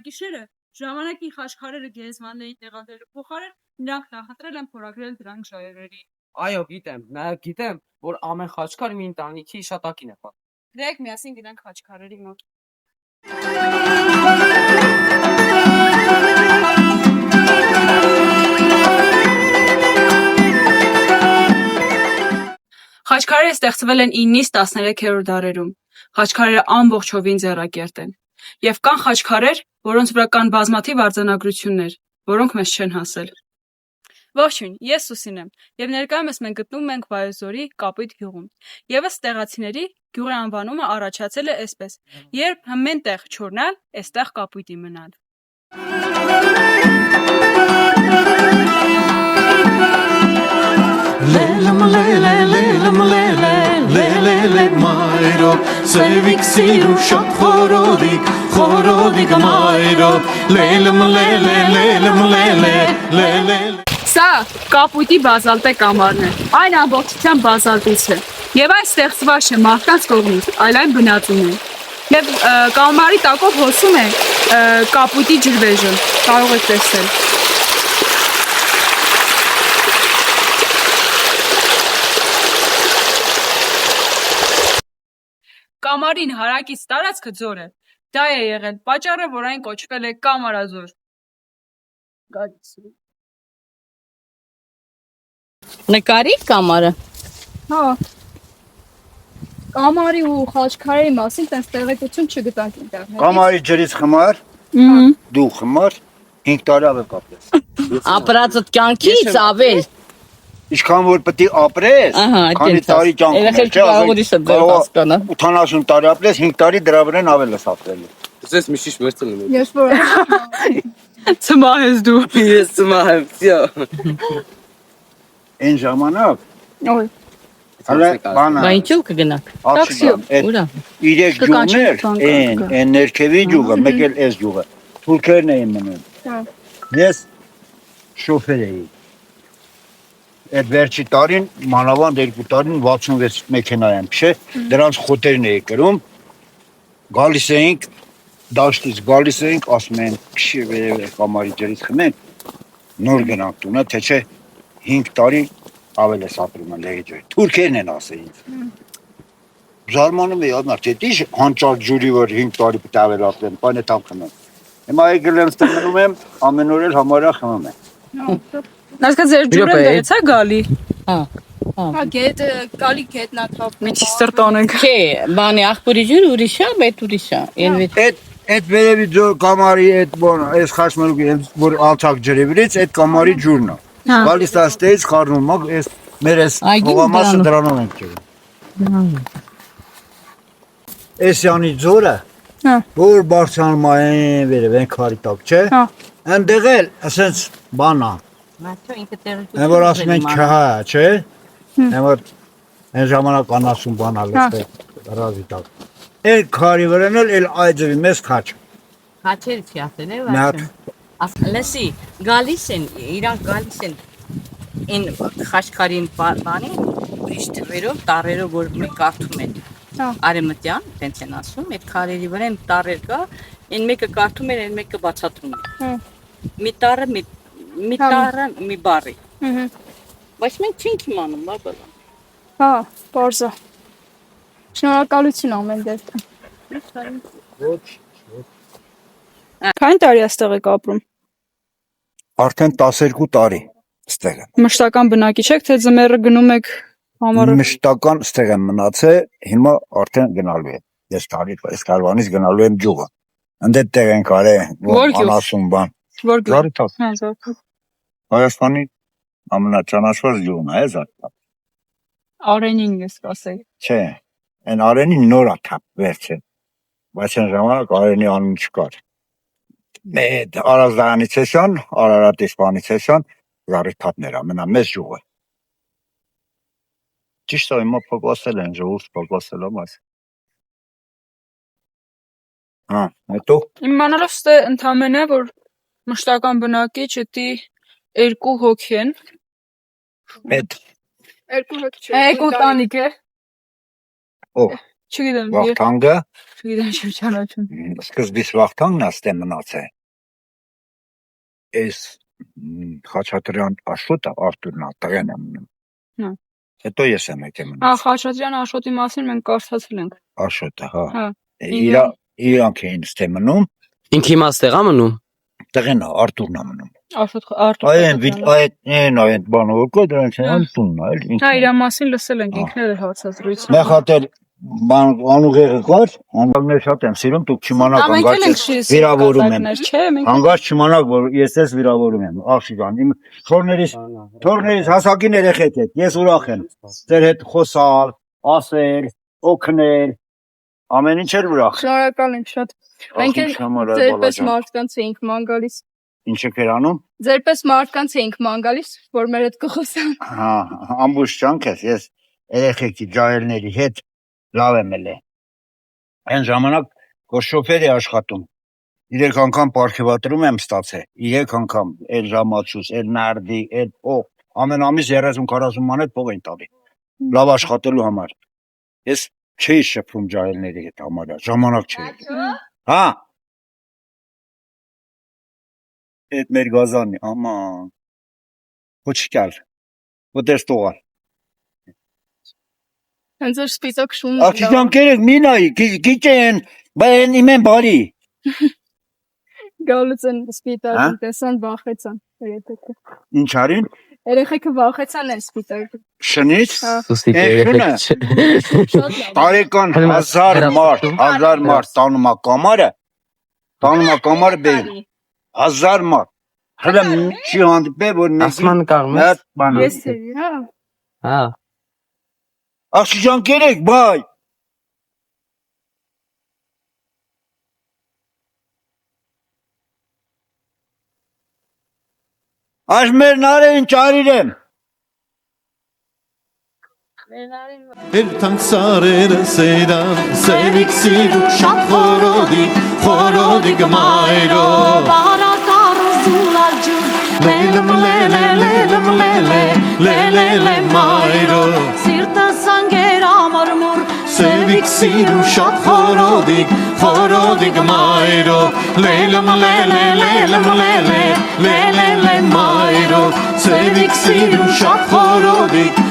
բնակիչները ժամանակի խաչքարերը գերեզմանների տեղադրելու փոխարեն նրանք նախընտրել են փորագրել դրանք ժայռերի։ Այո, գիտեմ, նաև գիտեմ, որ ամեն խաչքար մի ընտանիքի հիշատակին է պատկանում։ Դրեք միասին գնանք խաչքարերի մոտ։ Խաչքարերը ստեղծվել են 9-ից 13-րդ դարերում։ Խաչքարերը ամբողջովին ձեռակերտ են։ Եվ կան խաչքարեր, որոնց վրա կան բազմաթիվ արձանագրություններ, որոնք մեզ չեն հասել։ Ողջույն, ես Սուսին եմ, եւ ներկայումս մենք գտնվում ենք Վայոց-Ձորի Կապույտ գյուղում։ Եվս տեղացիների գյուղի անվանումը առաջացել է այսպես. երբ հմեն տեղ չորնալ, էստեղ կապույտի մնալ։ Lelem lele lelem lele lele mayro sevik siru şat xorodik mayro lelem lele lelem lele lele Սա կապույտի բազալտե կամարն է, այն ամբողջությամբ բազալտից է, եւ այն ստեղծված չէ մարդկանց կողմից, այլ այն բնածուն է։ Եվ կամարի տակով հոսում է կապույտի ջրվեժը, կարող եք տեսնել։ Կամարին հարակից տարածքը ձոր է, դա է եղել պատճառը, որ այն կոչվել է Կամարաձոր։ Նկարի կամարը։ Հա։ Կամարի ու խաչքարերի մասին տես տեղեկություն չգտանք ինտերնետից։ Կամարի ջրից խմար, դու խմար, 5 տարի ավել կապես։ Ապրածդ կյանքից ավել։ Ինչքան որ պետք է ապրես, քանի տարի կյանք ունես, չէ՞, 80 տարի ապրես, 5 տարի դրա վրա ավել ես ապրելու։ Ձեզ մի շիշ մերցել եմ։ Ես որ ծմահ ես դու։ Ես ծմահ եմ, всё։ Այն ժամանակ Ոյ։ Հələ բանը։ Բա ինչու կգնաք։ Տաքսիով։ Ուրա։ Իրեք ջուղներ, այն ներքևի ջուղը, մեկ էլ էս ջուղը։ Թուրքերն էին մնում։ Ես շոֆեր էի։ Այդ վերջի տարին, մանավանդ 2 տարին 66 մեքենա եմ, չէ՞, դրանց խոտերն էի կրում։ Գալիս էինք, դաշտից գալիս էինք, ասում են, քշի վերև կամարի ջրից խմենք, նոր գնանք տունը, թե չէ 5 տարի ավել ես ապրում են լեգի ջրի։ Թուրքերն են ասեին։ Զարմանում էի, անարդ, էդ ինչ հանճար ջուրի, որ 5 տարի պետք է ավել ապրեմ, բան է տամ խմեմ։ Հիմա եկել եմ ստեղնում եմ, ամեն օր էլ համարյա խմում եմ։ Այսքան ձեր ջուրը դերից է գալի։ Հա։ Հա, գետը գալի գետնա թափ։ Միջի սրտոնենք։ Չէ, բանի աղբորի ջուր ուրիշ է, բայց ուրիշ է։ Այդ վերևի ջուր կամարի այդ բան, այս խաչմերուկի որ ալցակ ջրի վրից այդ կամարի ջուրն է։ Գալիս աստեից խառնում, այս մեր այս հողամասը դրանով ենք ջրում։ Էսյանի ձորը, որ բարձրանում այն վերև այն քարի տակ, չէ։ Այնտեղ էլ ասենց բան է։ Այն որ ասում են քահա, չէ։ Այն որ այն ժամանակ անասուն բան ալես ռազի տակ։ Էլ քարի վրան էլ այձևի մեծ քաչ։ Քաչեր չի ասել է վաճ։ Լսի, գալիս են, իրանք գալիս են այն խաչքարին բանի, ուրիշ թվերով, տարերով, որ մենք կարդում են արեմտյան, տենց են ասում, այդ քարերի վրա են տարեր կա, այն մեկը կարդում են, այն մեկը բացատրում են։ Մի տարը, մի բարի։ Բայց մենք չենք իմանում, բաբալա։ Հա, պարզա։ Շնորհակալություն ամեն դեպքում։ Քանի տարի այստեղ եք ապրում։ Արդեն 12 տարի ստեղ եմ։ Մշտական բնակիչ եք, թե ձմեռը գնում եք համառը։ Մշտական ստեղ եմ մնացել, հիմա արդեն գնալու եմ։ Ես կարվանից գնալու եմ ջուղը։ Այնտեղ տեղ ենք արել, անասուն բան։ Որ գյուղ։ Զարիթափ։ Հա, Զարիթափ։ Հայաստանի ամենաճանաչված գյուղն է, Զարիթափ։ Արենին ես կասեի։ Չէ, այն Արենի նորա թափ վերջը։ Բայց այն ժամանակ Արենի անուն չկար։ Այդ Արազդայանից էշան, Արարատի սպանից էշան, Զարիթափներ ամենամեծ ջուղը։ Ճիշտ է, հիմա փոփոխել են, ժողովուրդ փոփոխել է մաս։ Հա, հետո Իմանալով ստե ընդամենը, որ մշտական բնակիչ էտի 2 հոգի են։ այդ 2 հոգի չէ։ 2 տանիք է։ Ո՞վ։ Չգիտեմ, Վախթանգը, չգիտեմ չճանաչում։ սկզբից Վախթանգն է ստե մնացել։ Էս Խաչատրյան Աշոտը Արտուրն ատեղեն եմ մնում։ Հա։ Հետո ես եմ եկել մնում։ Խաչատրյան Աշոտի մասին մենք կարծացել ենք։ Աշոտը, հա։ Հա։ Իրանք էին ստե մնում, Ինքը իմաստեղա մնում։ տղեն Արտուրն է մնում։ Արտուր։ Այդ բանը որ կա դրանց անտունն է, էլ Հա, իր մասին լսել ենք, ինքն էլ հարցազրույց։ Մեկ հատ էլ բան անուղեղը կար, անվաններ շատ եմ սիրում, դուք չիմանաք հանգարց վիրավորում եմ։ Չէ, մենք Հանգարց չիմանաք, որ ես ես վիրավորում եմ, աղջիկան, իմ թորներից հասակին երեխեք եք, ես ուրախ եմ, ձեր հետ խոսալ, ասել, օգնել, ամեն ինչ էր ուրախ։ շնորհակալ ենք շատ։ Մենք էլ ձերպես մարդկանց էինք ման գալիս։ Ինչ եք անում։ Ձերպես մարդկանց էինք ման գալիս, որ մեր հետ կխոսան։ Հա, ամբողջ ճանքս ես երեխեքի ջահելների հետ լավ եմ ելել։ Այն ժամանակ որ շոֆեր է աշխատում 3 անգամ պարգևատրում եմ ստացել 3 անգամ էլ ժամացուս, էլ նարդի, էլ փող ամեն ամիս 30-40 մանետ փող են տալի լավ աշխատելու համար։ Ես չէի շփվում ջահելների հետ համարյա, ժամանակ չէի։ Հա։ Այդ մեր գազանի, աման։ Ոչ կար։ Ոդես տողալ։ Հենց որ սպիտակ շուն։ Աղջիկան կերեք մի նայի, գիճեն, բան իմեն բարի։ Գալուց են սպիտակ, տեսան վախեցան երեխեքը։ Ինչ արին։ Երեխեքը վախեցան են սպիտակ։ Շնից։ Սուսիկ երեխեք։ Շատ լավ։ Տարեկան 1000 մարդ տանում է կամարը բերում։ 1000 մարդ։ Հələ չի հանդիպել որ Ասման կաղմ ես։ բան։ Ես էի, հա։ Հա։ Աղջիկան կերեք, բայ։ Այս մեր նարերին ճարիր եմ։ Երթանք սարերը սեյրան, սևիկ սիրուկ շատ խորոդիկ մայրով Լելեմ լելե մայրով Սիրտս անգեր ամարմուր Սևիկ սիրուկ շատ խորոդիկ մայրով Լելեմ լելե մայրով Սևիկ սիրուկ շատ խորոդիկ